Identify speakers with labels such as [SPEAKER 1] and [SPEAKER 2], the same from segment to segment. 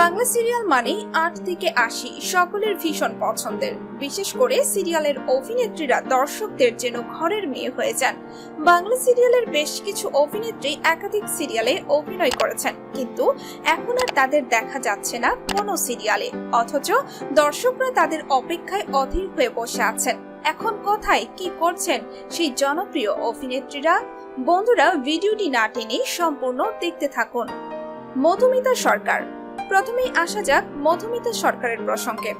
[SPEAKER 1] Bangla serial মানে ৮ থেকে ৮০ সকলের ভীষণ পছন্দের। বিশেষ করে সিরিয়ালের অভিনেত্রীরা দর্শকদের যেন ঘরের মেয়ে হয়ে যান। বাংলা সিরিয়ালের বেশ কিছু অভিনেত্রী একাধিক সিরিয়ালে অভিনয় করেছেন, কিন্তু এখন আর তাদের দেখা যাচ্ছে না কোনো সিরিয়ালে, অথচ দর্শকরা তাদের অপেক্ষায় অধীর হয়ে বসে আছেন। এখন কোথায় কি করছেন সেই জনপ্রিয় অভিনেত্রীরা? বন্ধুরা, ভিডিওটি না টেনে সম্পূর্ণ দেখতে থাকুন। মধুমিতা সরকার। প্রথমেই আসা যাক মধুমিতা সরকারের প্রসঙ্গে।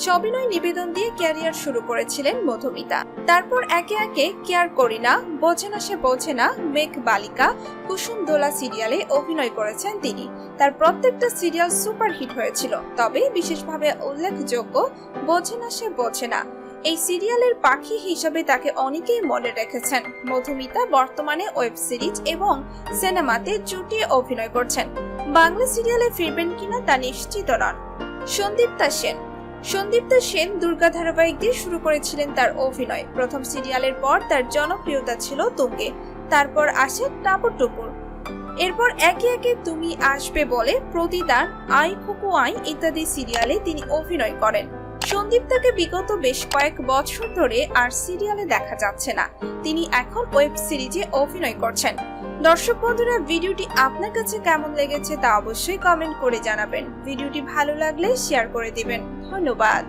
[SPEAKER 1] সবিনয় নিবেদন দিয়ে ক্যারিয়ার শুরু করেছিলেন মধুমিতা। তারপর একে একে কেয়ার করি না, বোঝে না সে বোঝে না, মেঘ বালিকা, কুসুম দোলা সিরিয়ালে অভিনয় করেছেন তিনি। তার প্রত্যেকটা সিরিয়াল সুপারহিট হয়েছিল, তবে বিশেষভাবে উল্লেখযোগ্য বোঝে না সে বোঝে না। এই সিরিয়ালের পাখি হিসেবে তাকে অনেকেই মনে রেখেছেন। মধুমিতা বর্তমানে ওয়েব সিরিজ এবং সিনেমাতে জুটিয়ে অভিনয় করছেন। বাংলা সিরিয়ালে ফিরবেন কিনা তা নিশ্চিত নন। সন্দীপ্তা সেন দুর্গা ধারাবাহিক দিয়ে শুরু করেছিলেন তার অভিনয়। প্রথম সিরিয়ালের পর তার জনপ্রিয়তা ছিল তুঙ্গে, তারপর আসে টাপুর টুপুর, এরপর একে একে তুমি আসবে বলে, প্রতিদান, আই খুকু আই ইত্যাদি সিরিয়ালে তিনি অভিনয় করেন। সন্দীপ্তাকে বিগত বেশ কয়েক বছর ধরে আর সিরিয়ালে দেখা যাচ্ছে না, তিনি এখন ওয়েব সিরিজে অভিনয় করছেন। দর্শক বন্ধুরা, ভিডিওটি আপনার কাছে কেমন লেগেছে তা অবশ্যই কমেন্ট করে জানাবেন। ভিডিওটি ভালো লাগলে শেয়ার করে দিবেন। ধন্যবাদ।